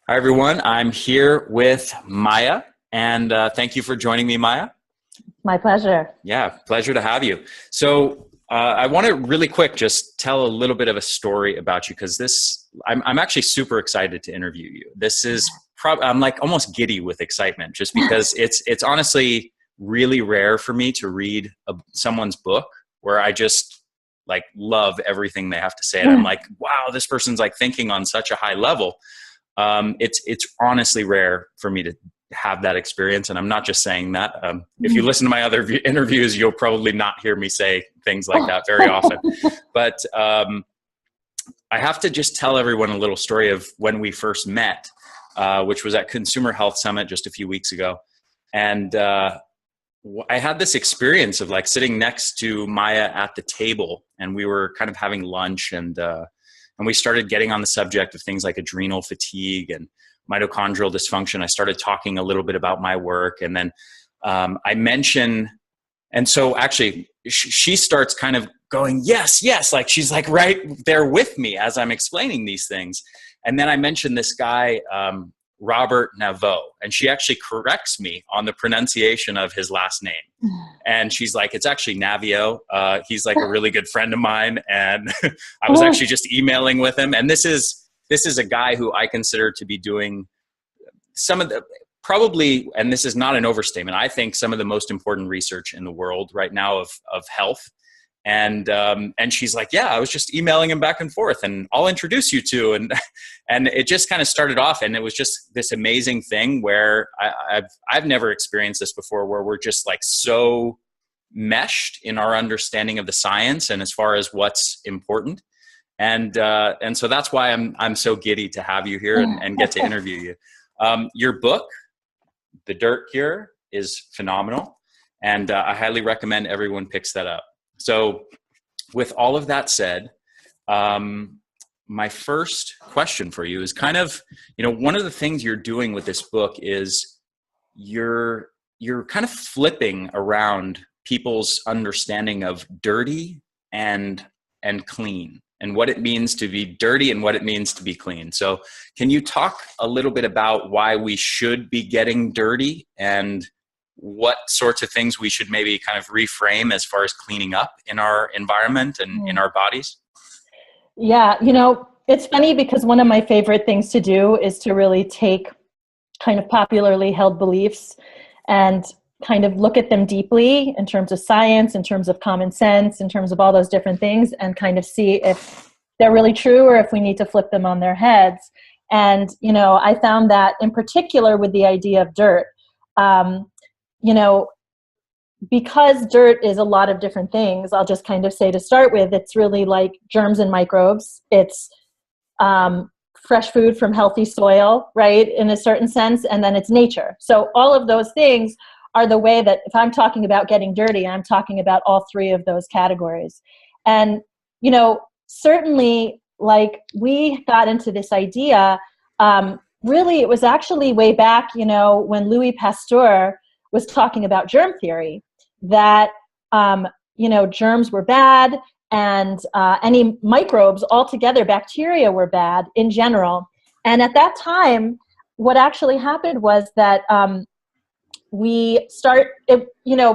Hi, everyone. I'm here with Maya, and thank you for joining me, Maya. My pleasure. Yeah, pleasure to have you. So I want to really quick just tell a little bit of a story about you because I'm actually super excited to interview you. This is I'm like almost giddy with excitement just because it's honestly really rare for me to read someone's book where I just like love everything they have to say, and I'm like, wow, this person's like thinking on such a high level. It's honestly rare for me to have that experience, and I'm not just saying that. If you listen to my other interviews, you'll probably not hear me say things like that very often. But I have to just tell everyone a little story of when we first met, which was at Consumer Health Summit just a few weeks ago. And I had this experience of like sitting next to Maya at the table, and we were kind of having lunch, and we started getting on the subject of things like adrenal fatigue and mitochondrial dysfunction. I started talking a little bit about my work, and then I mentioned, and so actually she starts kind of going, yes, like she's like right there with me as I'm explaining these things. And then I mentioned this guy, Robert Naveau, and she actually corrects me on the pronunciation of his last name. And she's like, it's actually Navio. He's like a really good friend of mine. And I was actually just emailing with him. And this is a guy who I consider to be doing some of the, probably, and this is not an overstatement, I think some of the most important research in the world right now of health. And she's like, yeah, I was just emailing him back and forth, and I'll introduce you to, and it just kind of started off, and it was just this amazing thing where I've never experienced this before, where we're just like so meshed in our understanding of the science and as far as what's important. And so that's why I'm so giddy to have you here and get to interview you. Your book, The Dirt Cure, is phenomenal, and I highly recommend everyone picks that up. So with all of that said, my first question for you is kind of, one of the things you're doing with this book is you're kind of flipping around people's understanding of dirty and clean, and what it means to be dirty and what it means to be clean. So can you talk a little bit about why we should be getting dirty and what sorts of things we should maybe kind of reframe as far as cleaning up in our environment and in our bodies? Yeah, it's funny because one of my favorite things to do is to really take kind of popularly held beliefs and kind of look at them deeply in terms of science, in terms of common sense, in terms of all those different things, and kind of see if they're really true or if we need to flip them on their heads. And, I found that in particular with the idea of dirt, because dirt is a lot of different things, I'll just kind of say to start with, it's really like germs and microbes. It's fresh food from healthy soil, right, in a certain sense, and then it's nature. So all of those things are the way that if I'm talking about getting dirty, I'm talking about all three of those categories. And, certainly like we got into this idea, really it was actually way back, when Louis Pasteur was talking about germ theory, that, germs were bad, and any microbes altogether, bacteria were bad in general. And at that time, what actually happened was that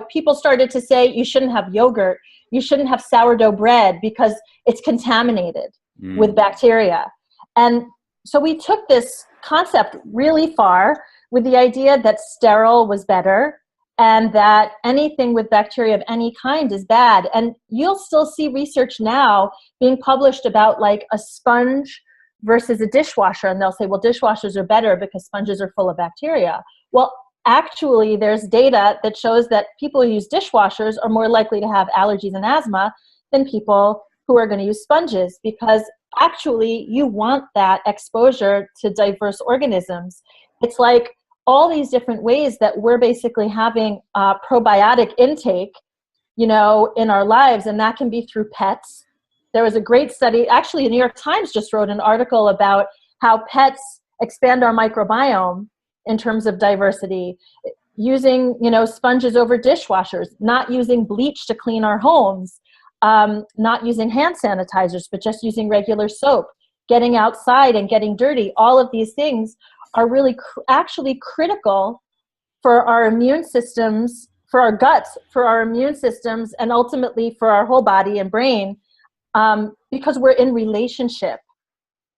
people started to say you shouldn't have yogurt, you shouldn't have sourdough bread because it's contaminated with bacteria. And so we took this concept really far with the idea that sterile was better and that anything with bacteria of any kind is bad. And you'll still see research now being published about like a sponge versus a dishwasher. And they'll say, well, dishwashers are better because sponges are full of bacteria. Well, actually, there's data that shows that people who use dishwashers are more likely to have allergies and asthma than people who are going to use sponges, because actually you want that exposure to diverse organisms. It's like all these different ways that we're basically having probiotic intake, in our lives, and that can be through pets. There was a great study, actually the New York Times just wrote an article about how pets expand our microbiome in terms of diversity, using, sponges over dishwashers, not using bleach to clean our homes, not using hand sanitizers, but just using regular soap, getting outside and getting dirty, all of these things are really actually critical for our immune systems, for our guts, for our immune systems, and ultimately for our whole body and brain, because we're in relationship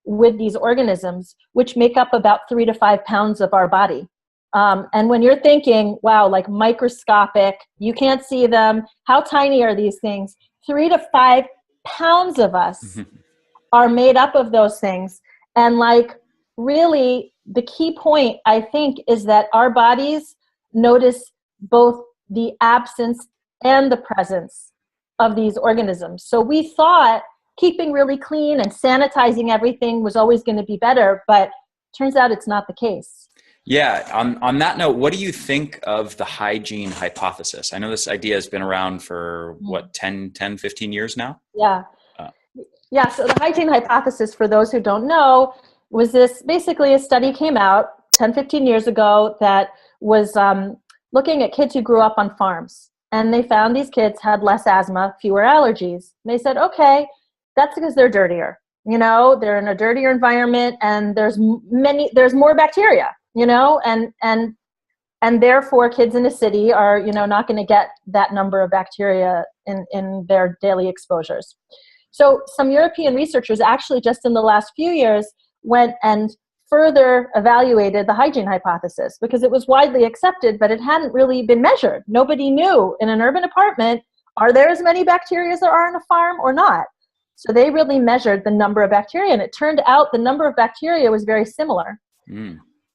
with these organisms, which make up about 3 to 5 pounds of our body. And when you're thinking, wow, like microscopic, you can't see them, how tiny are these things? 3 to 5 pounds of us are made up of those things. And like, really, the key point, I think, is that our bodies notice both the absence and the presence of these organisms. So we thought keeping really clean and sanitizing everything was always going to be better, but turns out it's not the case. Yeah. On that note, what do you think of the hygiene hypothesis? I know this idea has been around for what, 10, 15 years now? Yeah. Yeah. So the hygiene hypothesis, for those who don't know, was this basically a study came out 10, 15 years ago that was looking at kids who grew up on farms. And they found these kids had less asthma, fewer allergies. And they said, okay, that's because they're dirtier. You know, they're in a dirtier environment and there's more bacteria, you know, and therefore kids in the city are, you know, not going to get that number of bacteria in their daily exposures. So some European researchers actually just in the last few years went and further evaluated the hygiene hypothesis because it was widely accepted, but it hadn't really been measured. Nobody knew in an urban apartment, are there as many bacteria as there are in a farm or not? So they really measured the number of bacteria, and it turned out the number of bacteria was very similar.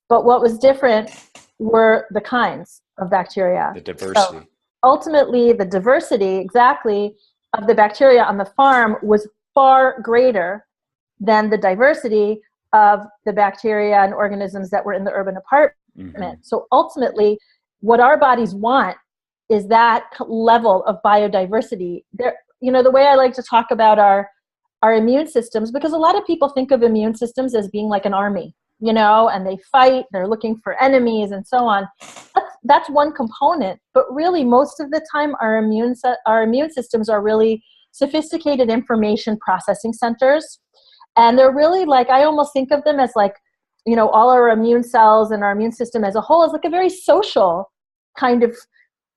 But what was different were the kinds of bacteria. The diversity. So ultimately, the diversity, exactly, of the bacteria on the farm was far greater than the diversity of the bacteria and organisms that were in the urban apartment. So ultimately, what our bodies want is that level of biodiversity. There, you know, the way I like to talk about our immune systems, because a lot of people think of immune systems as being like an army, you know, and they fight, they're looking for enemies and so on. That's one component, but really most of the time our immune systems are really sophisticated information processing centers. And they're really like, I almost think of them as like, you know, all our immune cells and our immune system as a whole is like a very social kind of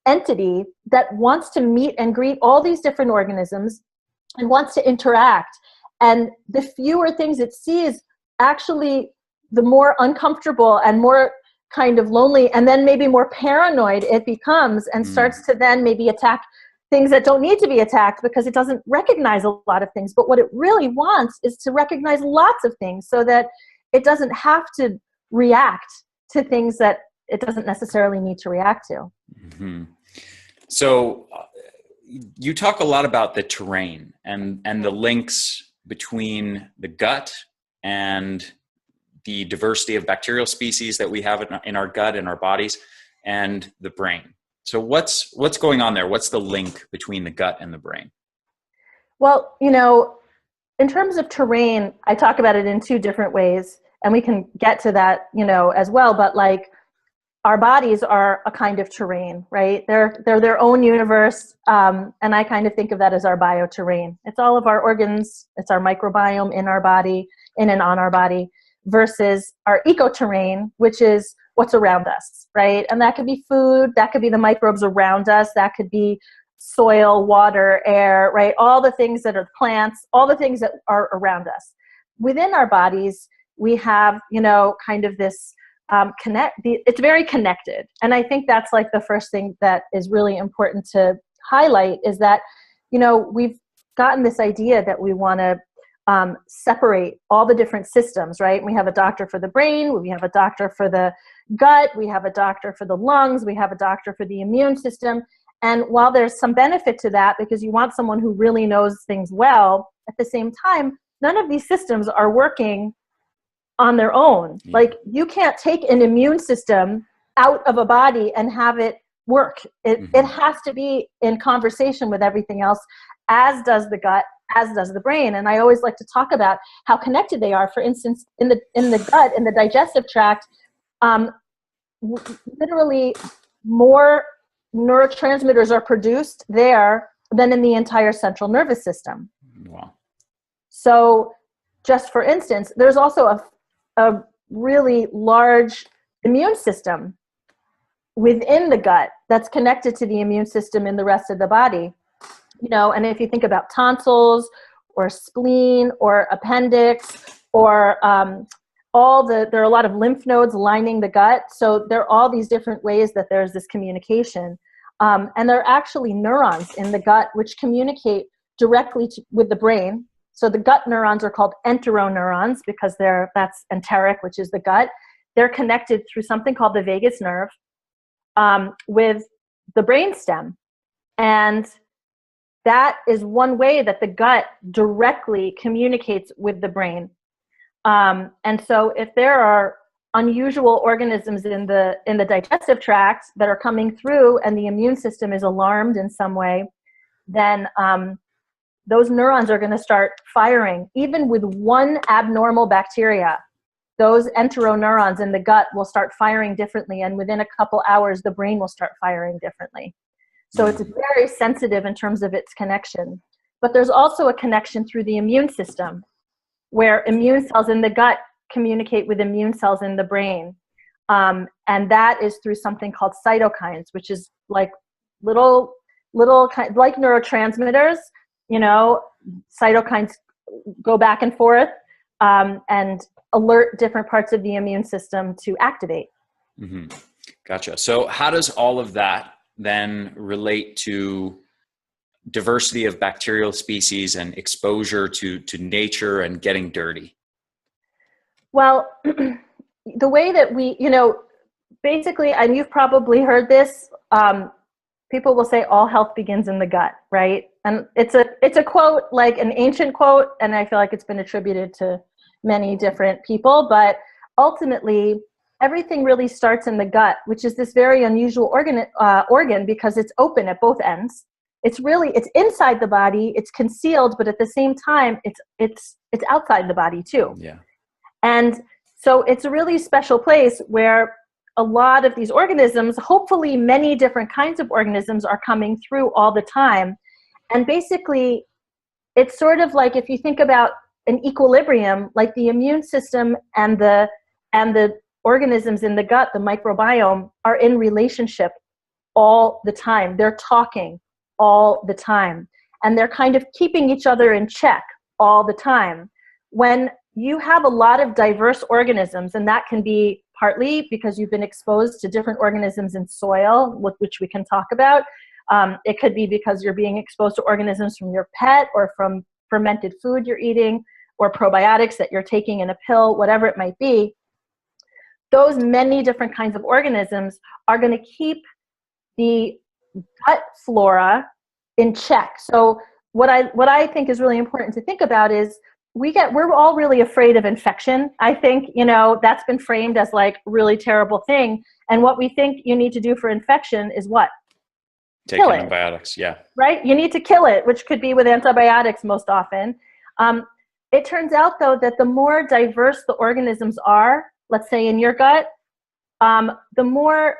entity that wants to meet and greet all these different organisms and wants to interact. And the fewer things it sees, actually, the more uncomfortable and more kind of lonely and then maybe more paranoid it becomes and starts to then maybe attack things that don't need to be attacked because it doesn't recognize a lot of things. But what it really wants is to recognize lots of things so that it doesn't have to react to things that it doesn't necessarily need to react to. So you talk a lot about the terrain and the links between the gut and the diversity of bacterial species that we have in our gut and our bodies and the brain. So what's going on there? What's the link between the gut and the brain? Well, you know, in terms of terrain, I talk about it in two different ways, and we can get to that, you know, as well. But like, our bodies are a kind of terrain, right? They're their own universe, and I kind of think of that as our bioterrain. It's all of our organs, it's our microbiome in our body, in and on our body, versus our ecoterrain, which is what's around us, right? And that could be food, that could be the microbes around us, that could be soil, water, air, right? All the things that are plants, all the things that are around us. Within our bodies, we have, you know, kind of this it's very connected. And I think that's like the first thing that is really important to highlight is that, you know, we've gotten this idea that we want to separate all the different systems, right? We have a doctor for the brain, we have a doctor for the gut, we have a doctor for the lungs, we have a doctor for the immune system. And while there's some benefit to that, because you want someone who really knows things well, at the same time, none of these systems are working on their own. Like, you can't take an immune system out of a body and have it work. It has to be in conversation with everything else, as does the gut, as does the brain. And I always like to talk about how connected they are. For instance, in the gut, in the digestive tract, literally more neurotransmitters are produced there than in the entire central nervous system. Wow. So just for instance, there's also a really large immune system within the gut that's connected to the immune system in the rest of the body. And if you think about tonsils or spleen or appendix or there are a lot of lymph nodes lining the gut. So there are all these different ways that there's this communication. And there are actually neurons in the gut which communicate directly with the brain. So the gut neurons are called enteroneurons because that's enteric, which is the gut. They're connected through something called the vagus nerve with the brainstem. And that is one way that the gut directly communicates with the brain. And so if there are unusual organisms in the digestive tract that are coming through and the immune system is alarmed in some way, then those neurons are going to start firing. Even with one abnormal bacteria, those enteroneurons in the gut will start firing differently, and within a couple hours, the brain will start firing differently. So it's very sensitive in terms of its connection. But there's also a connection through the immune system, where immune cells in the gut communicate with immune cells in the brain. And that is through something called cytokines, which is like little like neurotransmitters. Cytokines go back and forth and alert different parts of the immune system to activate. Mm-hmm. Gotcha. So how does all of that then relate to diversity of bacterial species and exposure to nature and getting dirty? Well, the way that we, basically, and you've probably heard this, people will say all health begins in the gut, right? And it's a quote, like an ancient quote, and I feel like it's been attributed to many different people, but ultimately everything really starts in the gut, which is this very unusual organ because it's open at both ends. It's inside the body, it's concealed, but at the same time, it's outside the body too. Yeah. And so it's a really special place where a lot of these organisms, hopefully many different kinds of organisms, are coming through all the time. And basically, it's sort of like if you think about an equilibrium, like the immune system and the organisms in the gut, the microbiome, are in relationship all the time. They're talking all the time. And they're kind of keeping each other in check all the time. When you have a lot of diverse organisms, and that can be partly because you've been exposed to different organisms in soil, which we can talk about. It could be because you're being exposed to organisms from your pet or from fermented food you're eating or probiotics that you're taking in a pill, whatever it might be. Those many different kinds of organisms are going to keep the gut flora in check. So what I think is really important to think about is we're all really afraid of infection. I think, that's been framed as like really terrible thing. And what we think you need to do for infection is what? Take antibiotics. Yeah. Right? You need to kill it, which could be with antibiotics most often. It turns out though that the more diverse the organisms are, let's say in your gut, the more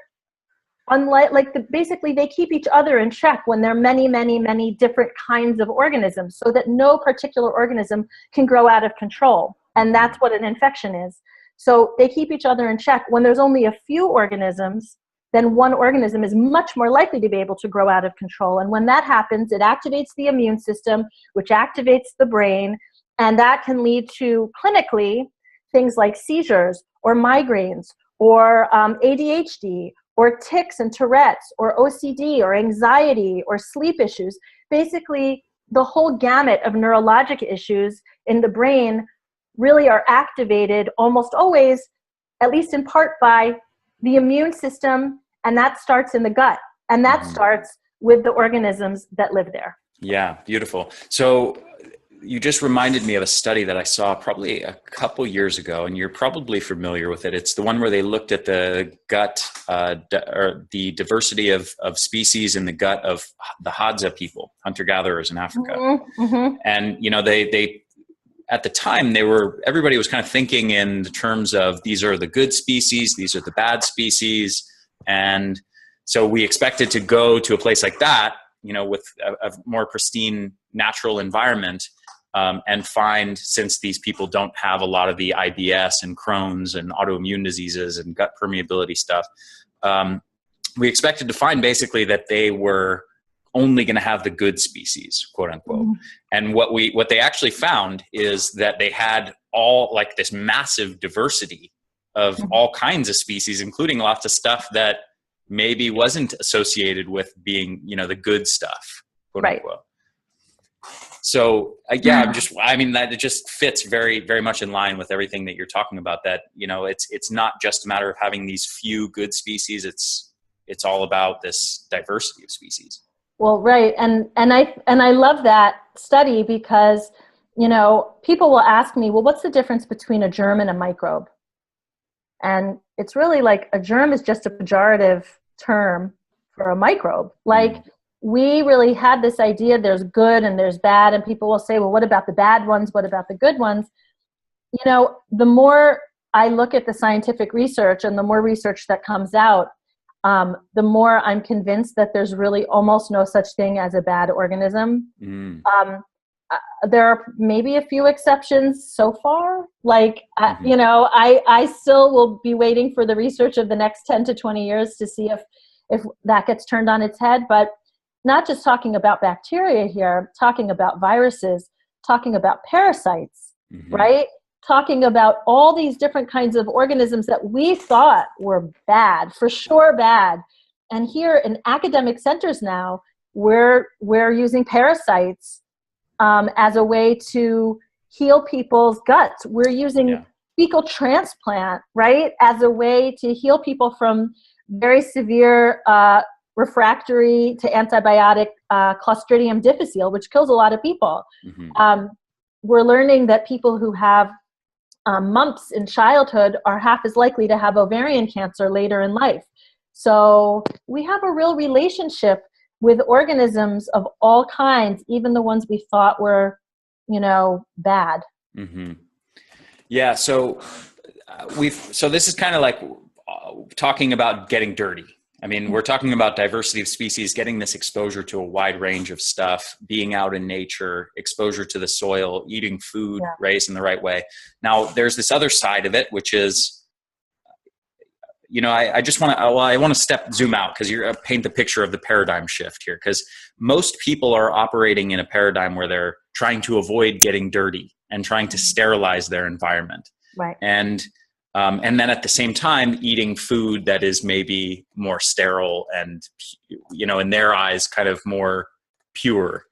basically they keep each other in check when there are many, many, many different kinds of organisms, so that no particular organism can grow out of control. And that's what an infection is. So they keep each other in check. When there's only a few organisms, then one organism is much more likely to be able to grow out of control. And when that happens, it activates the immune system, which activates the brain, and that can lead to clinically things like seizures or migraines or ADHD or tics and Tourette's, or OCD, or anxiety, or sleep issues. Basically, the whole gamut of neurologic issues in the brain really are activated almost always, at least in part, by the immune system, and that starts in the gut. And that starts with the organisms that live there. Yeah, beautiful. So you just reminded me of a study that I saw probably a couple years ago, and you're probably familiar with it. It's the one where they looked at the gut, or the diversity of species in the gut of the Hadza people, hunter-gatherers in Africa. Mm-hmm. And, they at the time, everybody was kind of thinking in the terms of these are the good species, these are the bad species. And so we expected to go to a place like that, with a more pristine natural environment. and find, since these people don't have a lot of the IBS and Crohn's and autoimmune diseases and gut permeability stuff, we expected to find basically that they were only going to have the good species, quote unquote. Mm-hmm. And what they actually found is that they had all like this massive diversity of mm-hmm. all kinds of species, including lots of stuff that maybe wasn't associated with being, the good stuff, quote right. unquote. So that it just fits very, very much in line with everything that you're talking about, that, it's not just a matter of having these few good species. It's all about this diversity of species. Well, right. And I love that study because, people will ask me, well, what's the difference between a germ and a microbe? And it's really like a germ is just a pejorative term for a microbe. Like we really had this idea there's good and there's bad, and people will say, well, what about the bad ones? What about the good ones? The more I look at the scientific research and the more research that comes out, the more I'm convinced that there's really almost no such thing as a bad organism. There are maybe a few exceptions so far. Like, I still will be waiting for the research of the next 10 to 20 years to see if that gets turned on its head. But not just talking about bacteria here, talking about viruses, talking about parasites, right? Talking about all these different kinds of organisms that we thought were bad, for sure bad. And here in academic centers now, we're using parasites as a way to heal people's guts. We're using fecal transplant, right, as a way to heal people from very severe refractory to antibiotic Clostridium difficile, which kills a lot of people. We're learning that people who have mumps in childhood are half as likely to have ovarian cancer later in life. So we have a real relationship with organisms of all kinds, even the ones we thought were, bad. Yeah. So this is kind of like talking about getting dirty. I mean, we're talking about diversity of species, getting this exposure to a wide range of stuff, being out in nature, exposure to the soil, eating food raised in the right way. Now, there's this other side of it, which is, I just want to zoom out because you're paint the picture of the paradigm shift here, because most people are operating in a paradigm where they're trying to avoid getting dirty and trying to sterilize their environment. Right. And then at the same time, eating food that is maybe more sterile and, in their eyes, kind of more pure.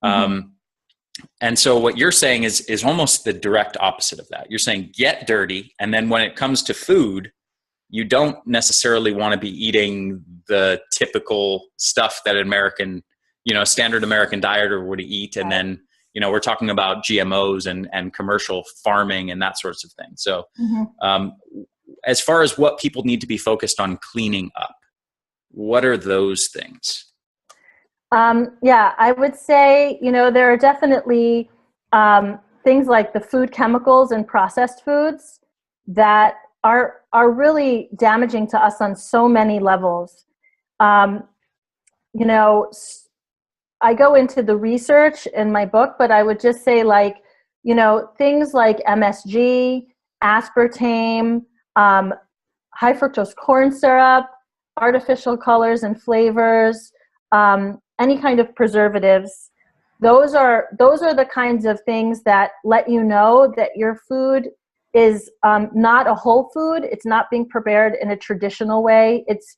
And so what you're saying is almost the direct opposite of that. You're saying get dirty. And then when it comes to food, you don't necessarily want to be eating the typical stuff that standard American dieter would eat. And then, we're talking about GMOs and commercial farming and that sorts of things. So as far as what people need to be focused on cleaning up, what are those things? I would say, there are definitely things like the food chemicals and processed foods that are really damaging to us on so many levels. I go into the research in my book, but I would just say things like MSG, aspartame, high fructose corn syrup, artificial colors and flavors, any kind of preservatives. Those are the kinds of things that let you know that your food is not a whole food. It's not being prepared in a traditional way. It's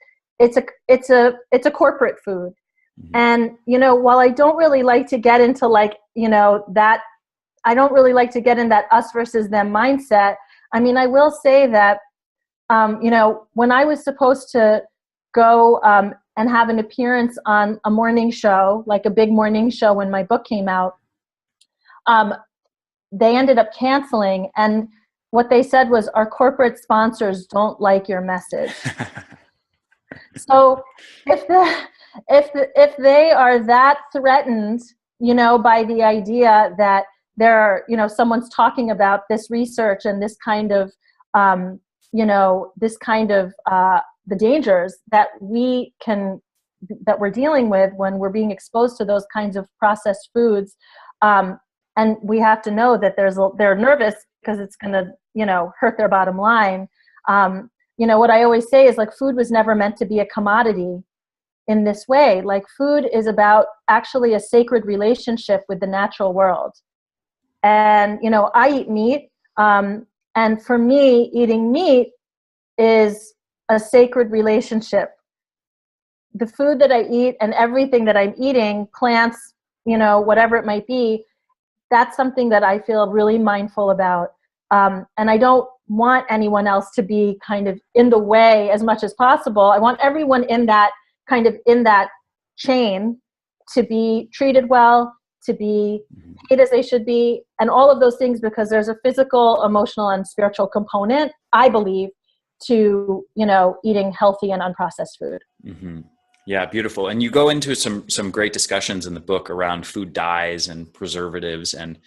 a corporate food. And, while I don't really like to get into that, I don't really like to get in that us versus them mindset. I mean, I will say that, when I was supposed to go and have an appearance on a morning show, like a big morning show when my book came out, they ended up canceling. And what they said was, our corporate sponsors don't like your message. So if they are that threatened, by the idea that there are, someone's talking about this research and this kind of, the dangers that we're dealing with when we're being exposed to those kinds of processed foods, and and we have to know that they're nervous because it's going to, hurt their bottom line. What I always say is, like, food was never meant to be a commodity in this way. Like, food is about actually a sacred relationship with the natural world. And, I eat meat. And for me, eating meat is a sacred relationship. The food that I eat and everything that I'm eating, plants, whatever it might be, that's something that I feel really mindful about. And I don't want anyone else to be kind of in the way as much as possible. I want everyone in that chain to be treated well, to be paid as they should be, and all of those things, because there's a physical, emotional, and spiritual component, I believe, to, eating healthy and unprocessed food. Mm-hmm. Yeah, beautiful. And you go into some great discussions in the book around food dyes and preservatives and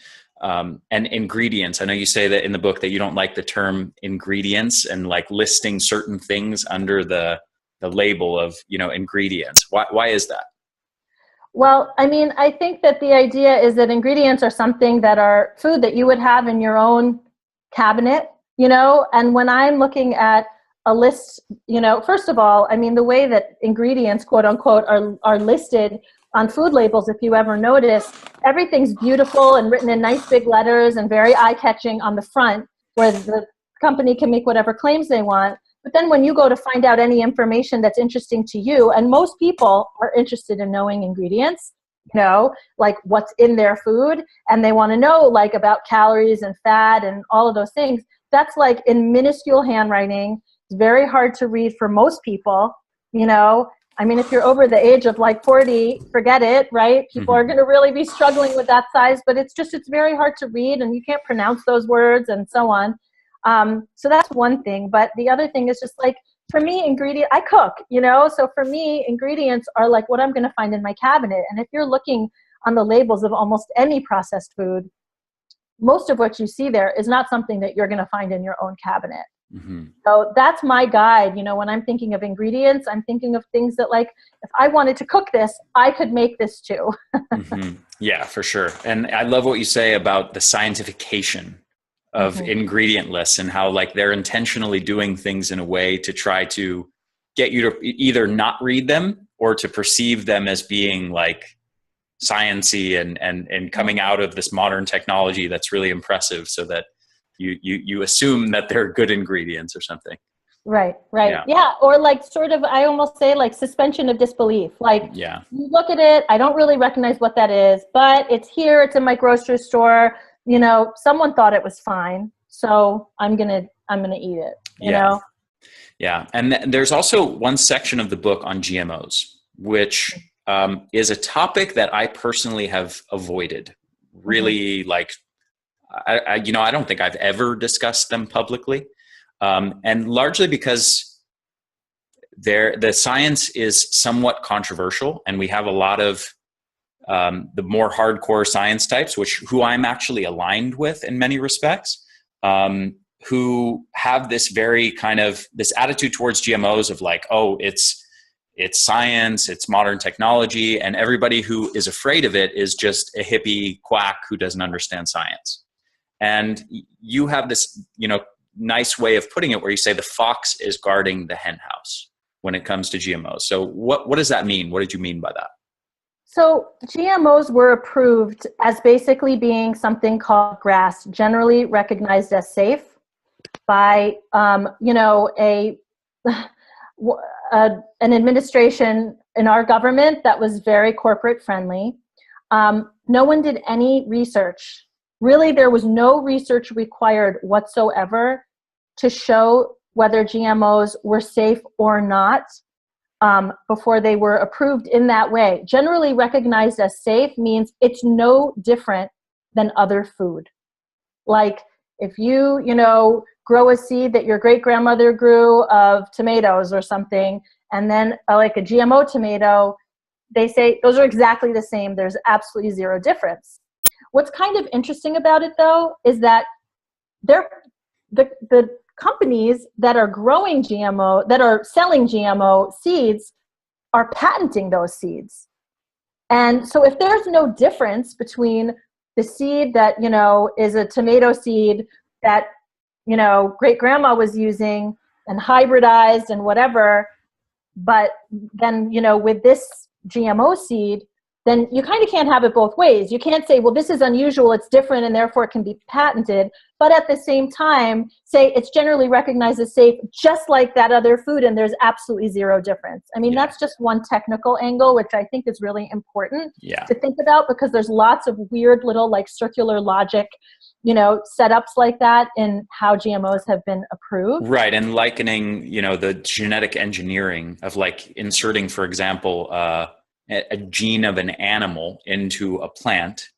ingredients. I know you say that in the book that you don't like the term ingredients and like listing certain things under the label of, ingredients. Why is that? Well, I mean, I think that the idea is that ingredients are something that are food that you would have in your own cabinet, and when I'm looking at a list, first of all, I mean, the way that ingredients, quote unquote, are listed on food labels, if you ever notice, everything's beautiful and written in nice big letters and very eye-catching on the front, where the company can make whatever claims they want. But then when you go to find out any information that's interesting to you, and most people are interested in knowing ingredients, like what's in their food, and they want to know like about calories and fat and all of those things, that's like in minuscule handwriting. It's very hard to read for most people, I mean, if you're over the age of like 40, forget it, right? People are going to really be struggling with that size, but it's very hard to read, and you can't pronounce those words and so on. So that's one thing. But the other thing is just like, for me, I cook, so for me, ingredients are like what I'm going to find in my cabinet. And if you're looking on the labels of almost any processed food, most of what you see there is not something that you're going to find in your own cabinet. Mm-hmm. So that's my guide. When I'm thinking of ingredients, I'm thinking of things that, like, if I wanted to cook this, I could make this too. Mm-hmm. Yeah, for sure. And I love what you say about the scientification of ingredient lists and how like they're intentionally doing things in a way to try to get you to either not read them or to perceive them as being like science-y and coming out of this modern technology that's really impressive, so that you assume that they're good ingredients or something. Right. Yeah. Or like sort of, I almost say like suspension of disbelief. Like, you look at it, I don't really recognize what that is, but it's here, it's in my grocery store. Someone thought it was fine, so I'm gonna eat it. You know. Yeah. And there's also one section of the book on GMOs, which is a topic that I personally have avoided. Really, like, I don't think I've ever discussed them publicly, and largely because the science is somewhat controversial, and we have a lot of the more hardcore science types, who I'm actually aligned with in many respects, who have this very kind of this attitude towards GMOs of like, oh, it's science, it's modern technology, and everybody who is afraid of it is just a hippie quack who doesn't understand science. And you have this, nice way of putting it where you say the fox is guarding the hen house when it comes to GMOs. So what does that mean? What did you mean by that? So GMOs were approved as basically being something called GRAS, generally recognized as safe, by an administration in our government that was very corporate friendly. No one did any research. Really, there was no research required whatsoever to show whether GMOs were safe or not before they were approved in that way. Generally recognized as safe means it's no different than other food. Like if you grow a seed that your great-grandmother grew of tomatoes or something, and then like a GMO tomato, they say those are exactly the same. There's absolutely zero difference. What's kind of interesting about it, though, is that the companies that are growing GMO, that are selling GMO seeds, are patenting those seeds. And so if there's no difference between the seed that, you know, is a tomato seed that, you know, great grandma was using and hybridized and whatever. But then, you know, with this GMO seed, then you kind of can't have it both ways. You can't say, well, this is unusual, it's different, and therefore it can be patented. But at the same time, say it's generally recognized as safe, just like that other food, and there's absolutely zero difference. I mean, that's just one technical angle, which I think is really important to think about, because there's lots of weird little like circular logic, you know, setups like that in how GMOs have been approved. Right. And likening, you know, the genetic engineering of like inserting, for example, a gene of an animal into a plant,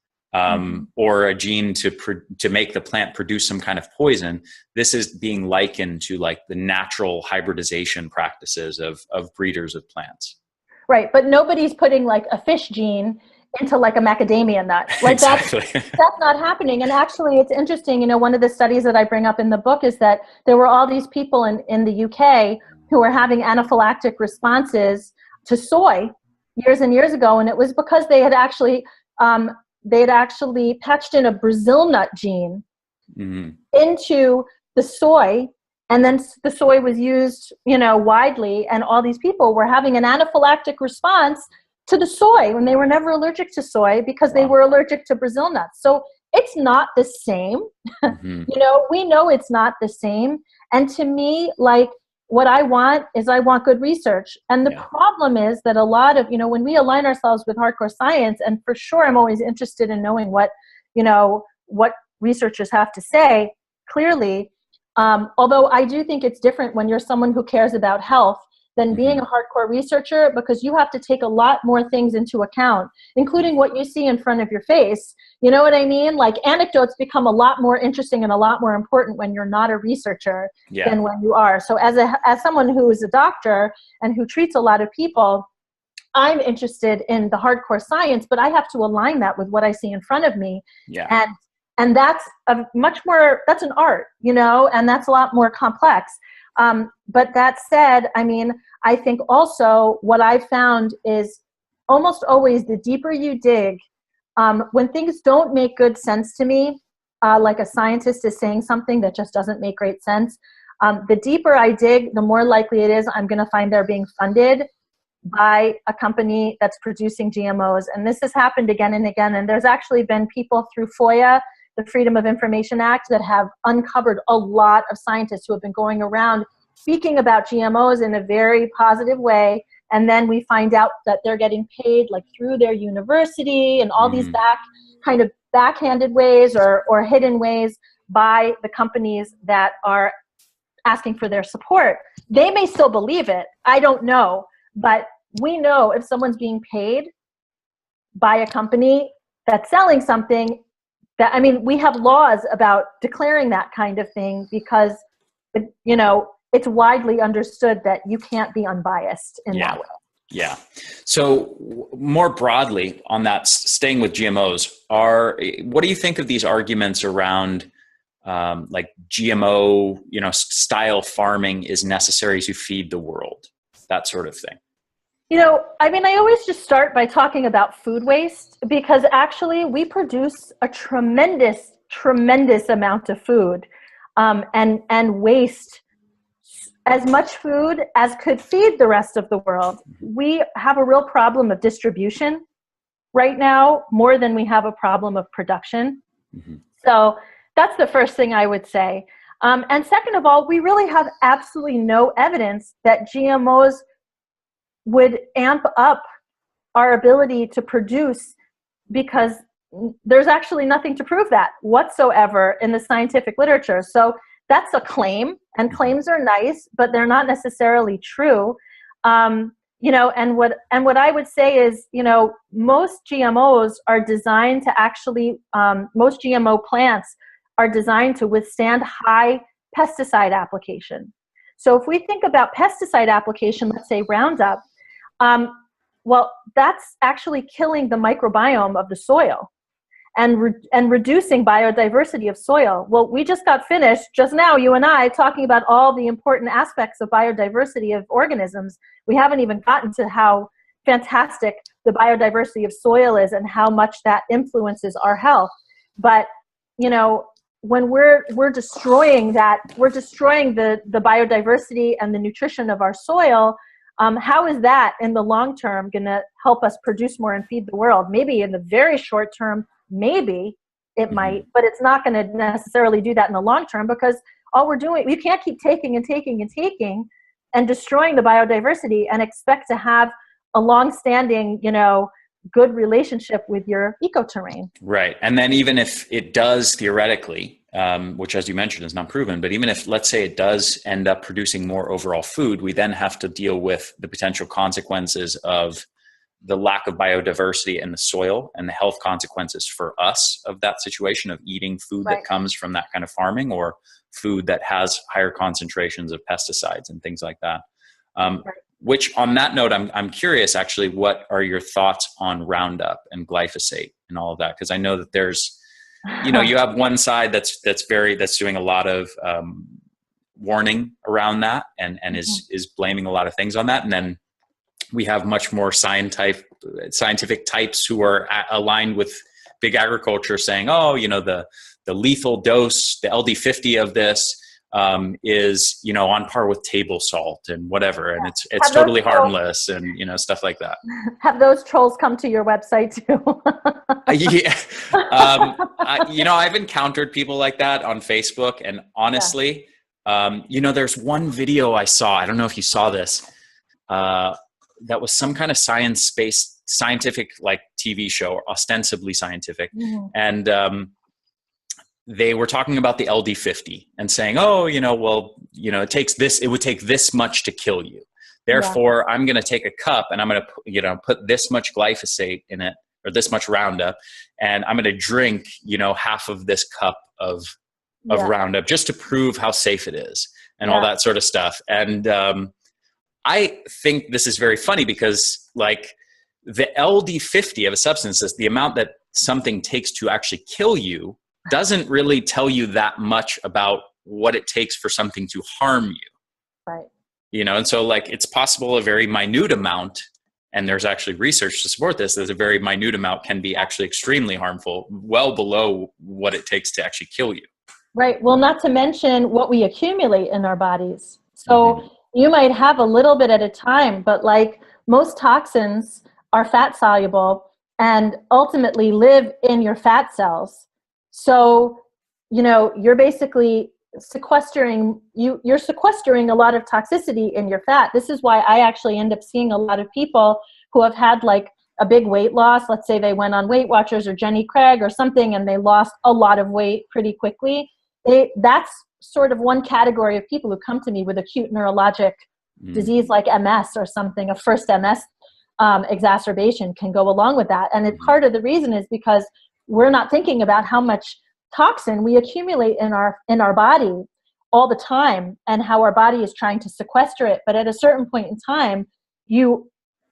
or a gene to make the plant produce some kind of poison. This is being likened to like the natural hybridization practices of breeders of plants. Right. But nobody's putting like a fish gene into like a macadamia nut. Like Exactly. that's not happening. And actually it's interesting, you know, one of the studies that I bring up in the book is that there were all these people in the UK who were having anaphylactic responses to soy years and years ago. And it was because they had actually patched in a Brazil nut gene into the soy. And then the soy was used, you know, widely, and all these people were having an anaphylactic response to the soy when they were never allergic to soy because they were allergic to Brazil nuts. So it's not the same. You know, we know it's not the same. And to me, like, what I want is I want good research. And the problem is that a lot of, you know, when we align ourselves with hardcore science, and for sure I'm always interested in knowing what, you know, what researchers have to say, clearly, although I do think it's different when you're someone who cares about health than being a hardcore researcher, because you have to take a lot more things into account, including what you see in front of your face. You know what I mean? Like, anecdotes become a lot more interesting and a lot more important when you're not a researcher than when you are. So as someone who is a doctor and who treats a lot of people, I'm interested in the hardcore science, but I have to align that with what I see in front of me. And that's that's an art, you know, and that's a lot more complex. But that said, I mean, I think also what I've found is almost always the deeper you dig, when things don't make good sense to me, like a scientist is saying something that just doesn't make great sense, the deeper I dig, the more likely it is I'm going to find they're being funded by a company that's producing GMOs. And this has happened again and again. And there's actually been people through FOIA, the Freedom of Information Act, that have uncovered a lot of scientists who have been going around speaking about GMOs in a very positive way. And then we find out that they're getting paid like through their university and all these backhanded ways or hidden ways by the companies that are asking for their support. They may still believe it. I don't know. But we know if someone's being paid by a company that's selling something, that, I mean, we have laws about declaring that kind of thing because, you know, it's widely understood that you can't be unbiased in that way. Yeah. So more broadly on that, staying with GMOs, what do you think of these arguments around like GMO, you know, style farming is necessary to feed the world, that sort of thing? You know, I mean, I always just start by talking about food waste, because actually we produce a tremendous amount of food and waste as much food as could feed the rest of the world. We have a real problem of distribution right now, more than we have a problem of production. So that's the first thing I would say. And second of all, we really have absolutely no evidence that GMOs would amp up our ability to produce, because there's actually nothing to prove that whatsoever in the scientific literature. So that's a claim, and claims are nice, but they're not necessarily true. You know, and what I would say is, you know, most GMOs are designed to actually, most GMO plants are designed to withstand high pesticide application. So if we think about pesticide application, let's say Roundup, well, that's actually killing the microbiome of the soil and reducing biodiversity of soil. Well, we just got finished just now, you and I, talking about all the important aspects of biodiversity of organisms. We haven't even gotten to how fantastic the biodiversity of soil is and how much that influences our health. But, you know, when we're destroying that, we're destroying the biodiversity and the nutrition of our soil. How is that in the long term going to help us produce more and feed the world? Maybe in the very short term, maybe it might, but it's not going to necessarily do that in the long term, because all we're doing, you can't keep taking and taking and taking and destroying the biodiversity and expect to have a long-standing, you know, good relationship with your ecoterrain. Right. And then even if it does theoretically, which as you mentioned is not proven, but even if, let's say, it does end up producing more overall food, we then have to deal with the potential consequences of the lack of biodiversity in the soil and the health consequences for us of that situation of eating food that comes from that kind of farming, or food that has higher concentrations of pesticides and things like that. Which, on that note, I'm curious, actually, what are your thoughts on Roundup and glyphosate and all of that? Because I know that there's, you know, you have one side that's doing a lot of warning around that and is blaming a lot of things on that, and then we have much more scientific types who are aligned with big agriculture, saying, oh, you know, the lethal dose, the LD50 of this is, you know, on par with table salt and whatever, and it's totally harmless, and, you know, stuff like that. Have those trolls come to your website too? Yeah. You know, I've encountered people like that on Facebook, and honestly, you know, there's one video I saw, I don't know if you saw this, that was some kind of scientific like TV show, ostensibly scientific. And they were talking about the LD50 and saying, oh, you know, well, you know, it would take this much to kill you. Therefore, I'm going to take a cup and I'm going to, you know, put this much glyphosate in it, or this much Roundup, and I'm going to drink, you know, half of this cup of Roundup just to prove how safe it is, and all that sort of stuff. And I think this is very funny, because like the LD50 of a substance, is the amount that something takes to actually kill you, doesn't really tell you that much about what it takes for something to harm you. Right. You know, and so like it's possible a very minute amount, and there's actually research to support this, there's a very minute amount can be actually extremely harmful, well below what it takes to actually kill you. Right. Well, not to mention what we accumulate in our bodies. So you might have a little bit at a time, but like most toxins are fat soluble and ultimately live in your fat cells. So, you know, you're basically sequestering a lot of toxicity in your fat. This is why I actually end up seeing a lot of people who have had like a big weight loss. Let's say they went on Weight Watchers or Jenny Craig or something, and they lost a lot of weight pretty quickly. That's sort of one category of people who come to me with acute neurologic disease like MS or something. A first MS exacerbation can go along with that. And part of the reason is because we're not thinking about how much toxin we accumulate in our body all the time, and how our body is trying to sequester it. But at a certain point in time, you're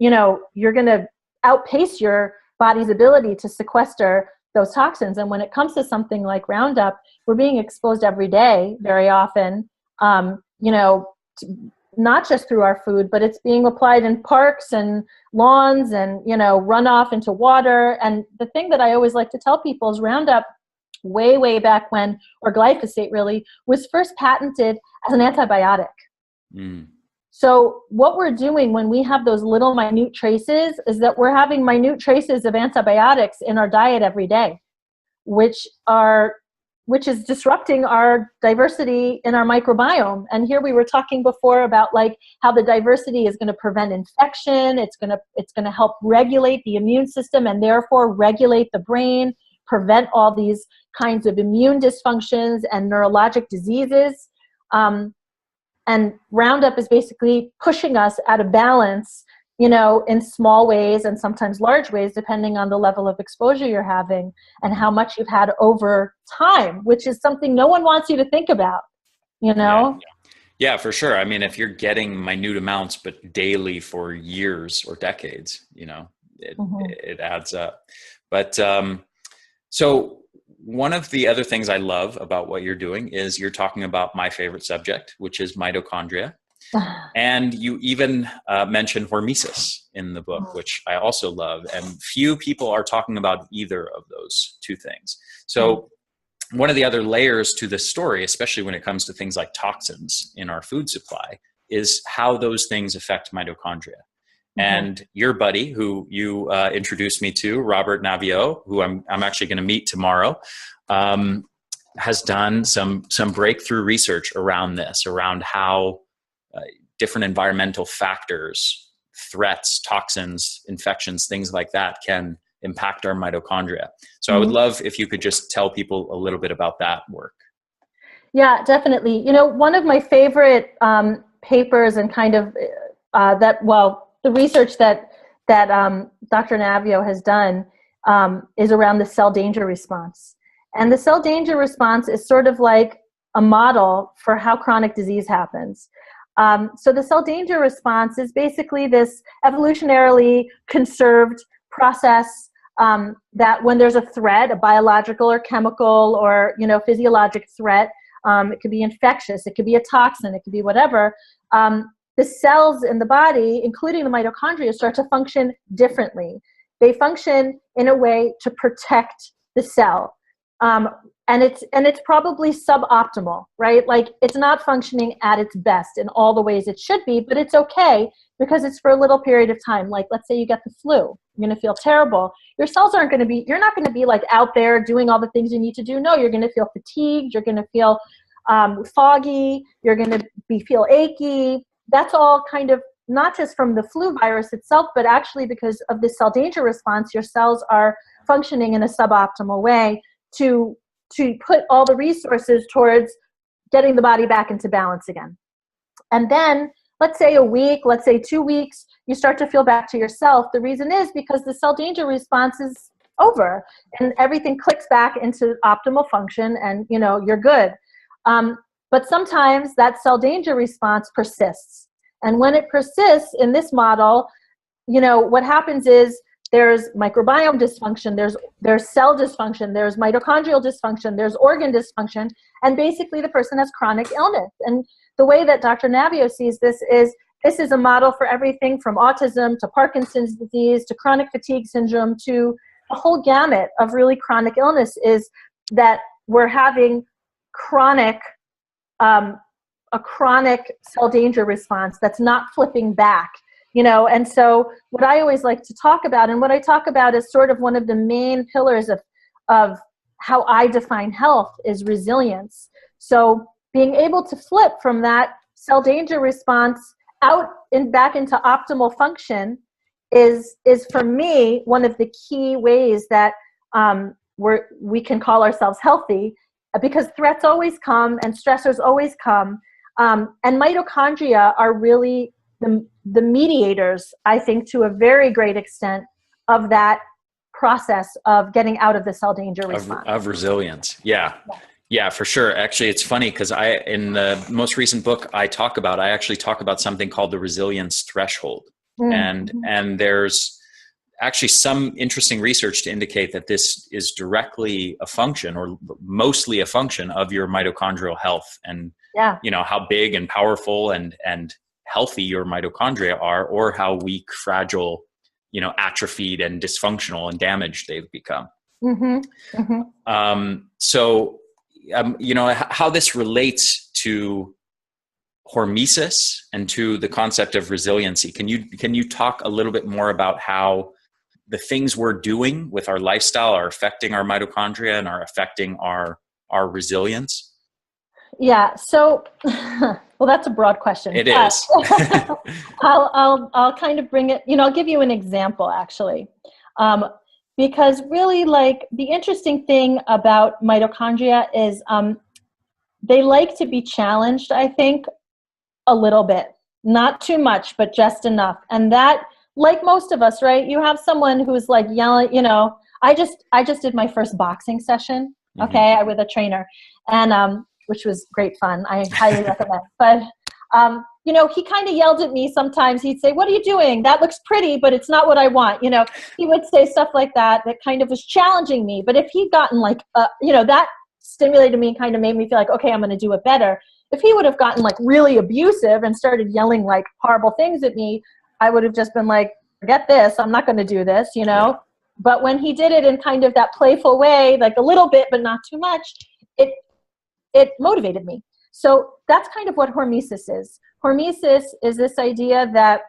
going to outpace your body's ability to sequester those toxins. And when it comes to something like Roundup, we're being exposed every day, very often, not just through our food, but it's being applied in parks and lawns and, you know, runoff into water. And the thing that I always like to tell people is Roundup, way back when, or glyphosate really, was first patented as an antibiotic. So what we're doing when we have those little minute traces is that we're having minute traces of antibiotics in our diet every day, which is disrupting our diversity in our microbiome. And here we were talking before about like how the diversity is going to prevent infection. It's going to help regulate the immune system and therefore regulate the brain, prevent all these kinds of immune dysfunctions and neurologic diseases. And Roundup is basically pushing us out of balance, you know, in small ways and sometimes large ways, depending on the level of exposure you're having and how much you've had over time, which is something no one wants you to think about, you know? Yeah, for sure. I mean, if you're getting minute amounts, but daily for years or decades, you know, it adds up. But so one of the other things I love about what you're doing is you're talking about my favorite subject, which is mitochondria. And you even mention hormesis in the book, which I also love. And few people are talking about either of those two things. So one of the other layers to this story, especially when it comes to things like toxins in our food supply, is how those things affect mitochondria. And your buddy, who you introduced me to, Robert Naviaux, who I'm actually going to meet tomorrow, has done some breakthrough research around this, around how different environmental factors, threats, toxins, infections, things like that can impact our mitochondria. So I would love if you could just tell people a little bit about that work. Yeah, definitely. You know, one of my favorite papers and kind of the research that Dr. Naviaux has done is around the cell danger response. And the cell danger response is sort of like a model for how chronic disease happens. So the cell danger response is basically this evolutionarily conserved process that when there's a threat, a biological or chemical or, you know, physiologic threat, it could be infectious, it could be a toxin, it could be whatever, the cells in the body, including the mitochondria, start to function differently. They function in a way to protect the cell. And it's probably suboptimal, right? Like it's not functioning at its best in all the ways it should be, but it's okay because it's for a little period of time. Like let's say you get the flu, you're going to feel terrible. Your cells aren't going to be, you're not going to be like out there doing all the things you need to do. No, you're going to feel fatigued. You're going to feel foggy. You're going to feel achy. That's all kind of not just from the flu virus itself, but actually because of this cell danger response, your cells are functioning in a suboptimal way to put all the resources towards getting the body back into balance again. And then let's say a week, let's say 2 weeks, you start to feel back to yourself. The reason is because the cell danger response is over and everything clicks back into optimal function and, you know, you're good. But sometimes that cell danger response persists. And when it persists in this model, you know, what happens is there's microbiome dysfunction, there's cell dysfunction, there's mitochondrial dysfunction, there's organ dysfunction, and basically the person has chronic illness. And the way that Dr. Naviaux sees this is a model for everything from autism to Parkinson's disease to chronic fatigue syndrome to a whole gamut of really chronic illness, is that we're having a chronic cell danger response that's not flipping back. You know, and so what I always like to talk about, and what I talk about is sort of one of the main pillars of how I define health, is resilience. So being able to flip from that cell danger response out and back into optimal function is for me one of the key ways that we can call ourselves healthy, because threats always come and stressors always come, and mitochondria are really the mediators, I think, to a very great extent of that process of getting out of the cell danger response. Of resilience. Yeah. Yeah, for sure. Actually, it's funny because in the most recent book I actually talk about something called the resilience threshold. And there's actually some interesting research to indicate that this is directly a function, or mostly a function, of your mitochondrial health and, you know, how big and powerful and healthy your mitochondria are, or how weak, fragile, you know, atrophied and dysfunctional and damaged they've become. You know, how this relates to hormesis and to the concept of resiliency. Can you talk a little bit more about how the things we're doing with our lifestyle are affecting our mitochondria and are affecting our resilience? Yeah. So, well, that's a broad question. It is. I'll kind of bring it, you know, I'll give you an example actually. Because really, like, the interesting thing about mitochondria is they like to be challenged, I think, a little bit. Not too much, but just enough. And that, like most of us, right? You have someone who's like yelling, you know, I just did my first boxing session, okay, with a trainer, and which was great fun. I highly recommend. But you know, he kind of yelled at me sometimes. He'd say, "What are you doing? That looks pretty, but it's not what I want." You know, he would say stuff like that kind of was challenging me. But if he'd gotten like, you know, that stimulated me and kind of made me feel like, okay, I'm going to do it better. if he would have gotten like really abusive and started yelling like horrible things at me, I would have just been like, forget this, I'm not going to do this, you know? Yeah. But when he did it in kind of that playful way, like a little bit, but not too much, it motivated me. So that's kind of what hormesis is. Hormesis is this idea that,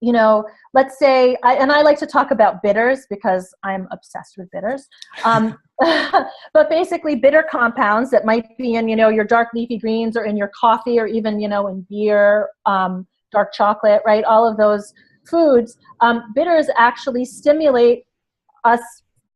you know, let's say, I like to talk about bitters because I'm obsessed with bitters. But basically bitter compounds that might be in, you know, your dark leafy greens or in your coffee or even, you know, in beer, dark chocolate, right? All of those foods, bitters actually stimulate us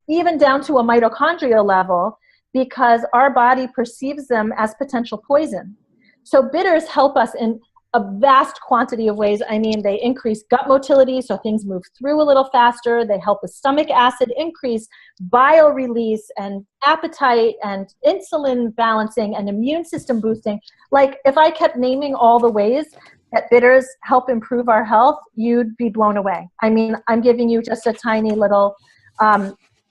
even down to a mitochondrial level because our body perceives them as potential poison. So bitters help us in a vast quantity of ways. I mean, they increase gut motility, so things move through a little faster. They help with stomach acid increase, bile release, and appetite, and insulin balancing, and immune system boosting. Like, if I kept naming all the ways that bitters help improve our health, you'd be blown away. I mean, I'm giving you just a tiny little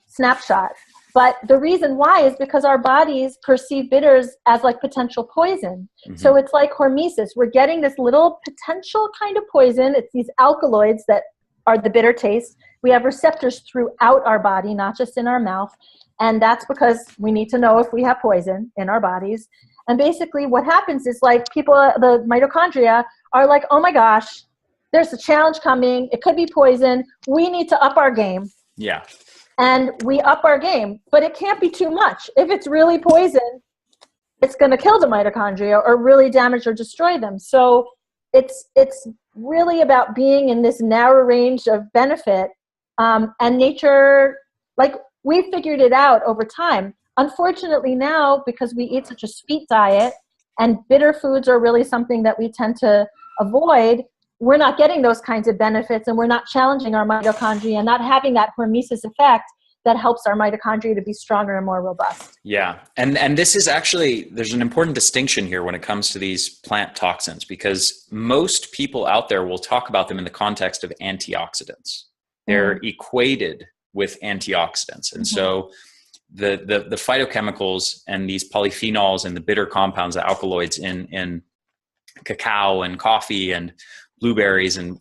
snapshot. But the reason why is because our bodies perceive bitters as like potential poison. Mm-hmm. So it's like hormesis. We're getting this little potential kind of poison. It's these alkaloids that are the bitter taste. We have receptors throughout our body, not just in our mouth. And that's because we need to know if we have poison in our bodies. And basically what happens is like people, the mitochondria are like, oh my gosh, there's a challenge coming. It could be poison. We need to up our game. Yeah. And we up our game, but it can't be too much. If it's really poison, it's going to kill the mitochondria or really damage or destroy them. So it's really about being in this narrow range of benefit. And nature, like, we figured it out over time. Unfortunately now, because we eat such a sweet diet and bitter foods are really something that we tend to avoid, we're not getting those kinds of benefits and we're not challenging our mitochondria and not having that hormesis effect that helps our mitochondria to be stronger and more robust. Yeah. And this is actually, there's an important distinction here when it comes to these plant toxins, because most people out there will talk about them in the context of antioxidants. They're equated with antioxidants. And so the phytochemicals and these polyphenols and the bitter compounds, the alkaloids in cacao and coffee and blueberries and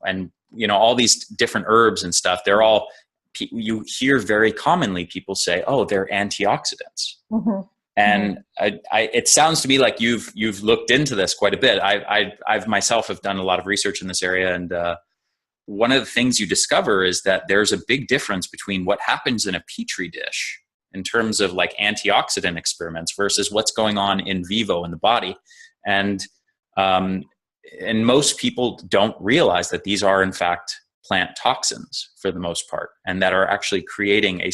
you know, all these different herbs and stuff, they're all, you hear very commonly people say, oh, they're antioxidants. And it sounds to me like you've looked into this quite a bit. I've myself have done a lot of research in this area. And one of the things you discover is that there's a big difference between what happens in a petri dish in terms of like antioxidant experiments versus what's going on in vivo in the body. And most people don't realize that these are in fact plant toxins for the most part, and that are actually creating a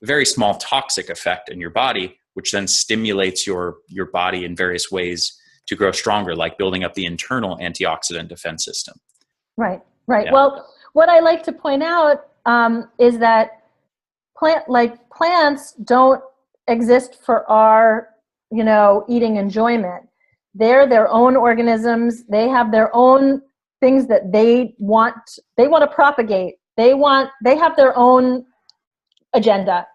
very small toxic effect in your body, which then stimulates your body in various ways to grow stronger, like building up the internal antioxidant defense system. Right. Yeah. Well, what I like to point out is that plants don't exist for our, you know, eating enjoyment. They're their own organisms. They have their own things that they want to propagate. They have their own agenda.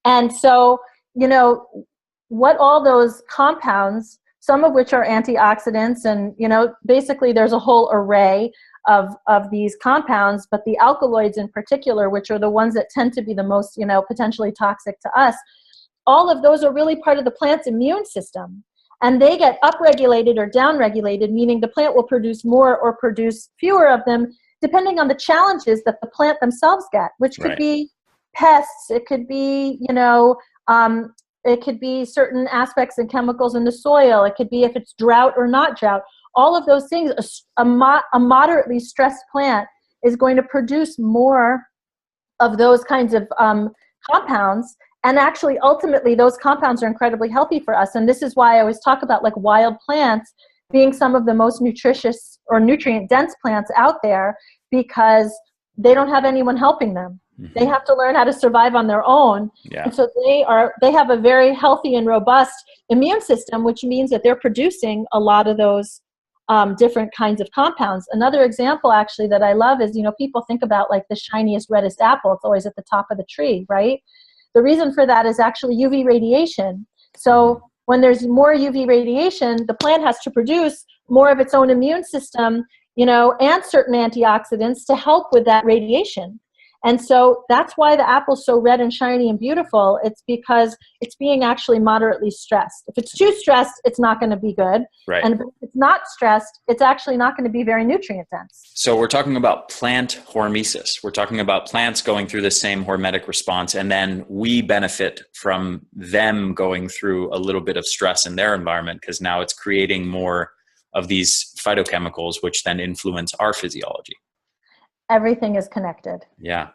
And so, you know, what all those compounds, some of which are antioxidants, and, you know, basically there's a whole array of these compounds, but the alkaloids in particular, which are the ones that tend to be the most, you know, potentially toxic to us, all of those are really part of the plant's immune system. And they get upregulated or downregulated, meaning the plant will produce more or produce fewer of them, depending on the challenges that the plant themselves get, which could be pests. It could be, you know, it could be certain aspects and chemicals in the soil. It could be if it's drought or not drought. All of those things, a moderately stressed plant is going to produce more of those kinds of compounds. And actually, ultimately, those compounds are incredibly healthy for us. And this is why I always talk about like wild plants being some of the most nutritious or nutrient-dense plants out there, because they don't have anyone helping them. They have to learn how to survive on their own. Yeah. And so they have a very healthy and robust immune system, which means that they're producing a lot of those different kinds of compounds. Another example actually that I love is, you know, people think about like the shiniest, reddest apple. It's always at the top of the tree, right? The reason for that is actually UV radiation. So when there's more UV radiation, the plant has to produce more of its own immune system, and certain antioxidants to help with that radiation. And so that's why the apple's so red and shiny and beautiful. It's because it's being actually moderately stressed. If it's too stressed, it's not going to be good. Right. And if it's not stressed, it's actually not going to be very nutrient dense. So we're talking about plant hormesis. We're talking about plants going through the same hormetic response, and then we benefit from them going through a little bit of stress in their environment, because now it's creating more of these phytochemicals, which then influence our physiology. Everything is connected. Yeah.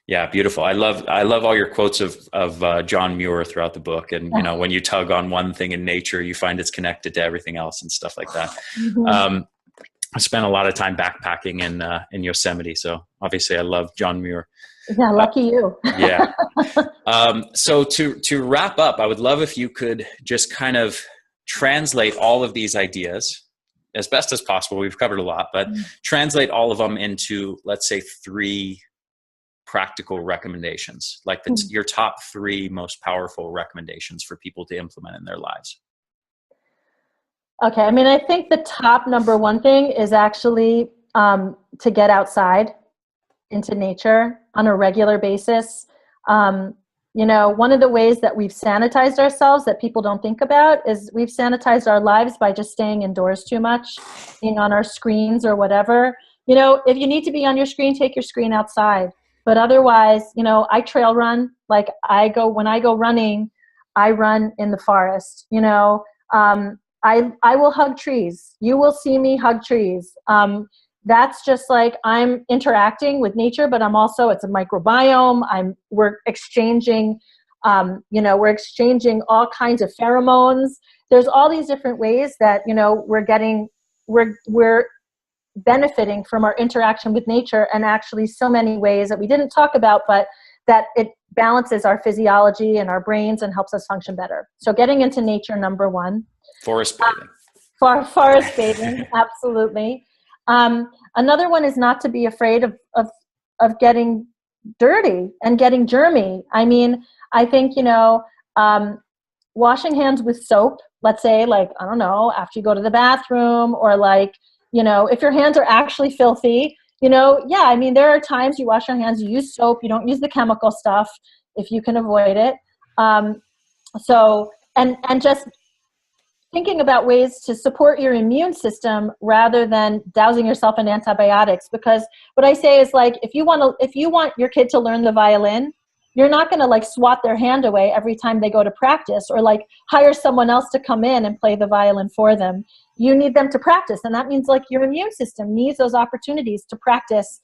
Yeah. Beautiful. I love all your quotes of John Muir throughout the book. And, when you tug on one thing in nature, you find it's connected to everything else and stuff like that. Mm-hmm. I spent a lot of time backpacking in Yosemite. So obviously I love John Muir. Yeah. Lucky you. Yeah. So to wrap up, I would love if you could just kind of translate all of these ideas as best as possible. We've covered a lot, but translate all of them into, let's say, 3 practical recommendations, like your top 3 most powerful recommendations for people to implement in their lives. Okay. I mean, I think the top number 1 thing is actually to get outside into nature on a regular basis. One of the ways that we've sanitized ourselves that people don't think about is we've sanitized our lives by just staying indoors too much, being on our screens or whatever. If you need to be on your screen, take your screen outside. But otherwise, I trail run. Like when I go running, I run in the forest. I will hug trees. You will see me hug trees. That's just like I'm interacting with nature, but it's a microbiome. We're exchanging all kinds of pheromones. There's all these different ways that, we're benefiting from our interaction with nature, and actually so many ways that we didn't talk about, but that it balances our physiology and our brains and helps us function better. So getting into nature, number 1. Forest bathing. Forest bathing, absolutely. Another one is not to be afraid of getting dirty and getting germy. I mean, I think, washing hands with soap, let's say, after you go to the bathroom, or if your hands are actually filthy, there are times you wash your hands, you use soap, you don't use the chemical stuff if you can avoid it. And just thinking about ways to support your immune system rather than dousing yourself in antibiotics. Because what I say is, if you want your kid to learn the violin, you're not going to swat their hand away every time they go to practice, or hire someone else to come in and play the violin for them. You need them to practice. And that means your immune system needs those opportunities to practice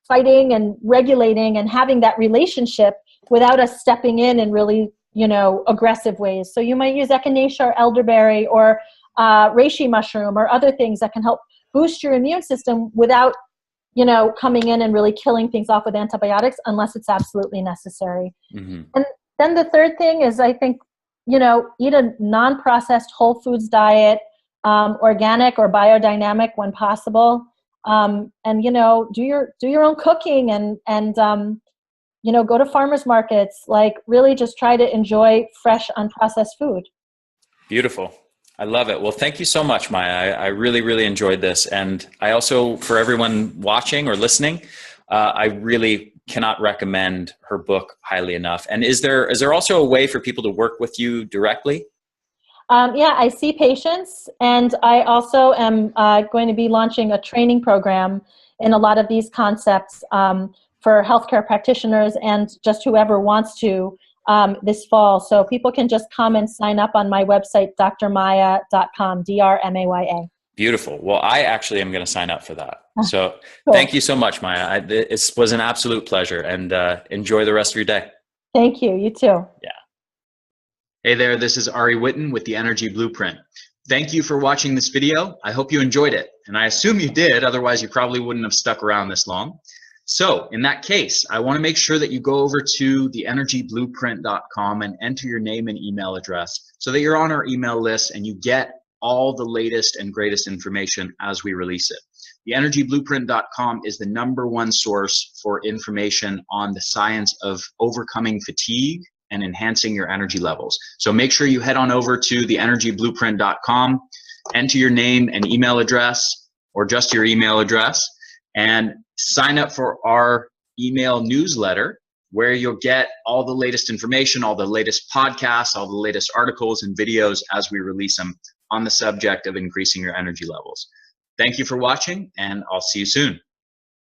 fighting and regulating and having that relationship without us stepping in really, aggressive ways. So you might use echinacea or elderberry or reishi mushroom or other things that can help boost your immune system without, coming in and really killing things off with antibiotics unless it's absolutely necessary. Mm-hmm. And then the third thing is, I think, eat a non-processed whole foods diet, organic or biodynamic when possible. And, do your own cooking and go to farmers markets, really just try to enjoy fresh, unprocessed food. Beautiful. I love it. Well, thank you so much, Maya. I really, really enjoyed this. And I also, for everyone watching or listening, I really cannot recommend her book highly enough. And is there also a way for people to work with you directly? Yeah, I see patients, and I also am going to be launching a training program in a lot of these concepts for healthcare practitioners and just whoever wants to this fall. So people can just come and sign up on my website, drmaya.com, DRMAYA. Beautiful. Well, I actually am going to sign up for that. So cool. Thank you so much, Maya. It was an absolute pleasure, and enjoy the rest of your day. Thank you. You too. Yeah. Hey there, this is Ari Witten with the Energy Blueprint. Thank you for watching this video. I hope you enjoyed it, and I assume you did, otherwise you probably wouldn't have stuck around this long. So in that case, I want to make sure that you go over to theenergyblueprint.com and enter your name and email address so that you're on our email list and you get all the latest and greatest information as we release it. Theenergyblueprint.com is the #1 source for information on the science of overcoming fatigue and enhancing your energy levels. So make sure you head on over to theenergyblueprint.com, enter your name and email address, or just your email address, and sign up for our email newsletter, where you'll get all the latest information, all the latest podcasts, all the latest articles and videos as we release them on the subject of increasing your energy levels. Thank you for watching, and I'll see you soon.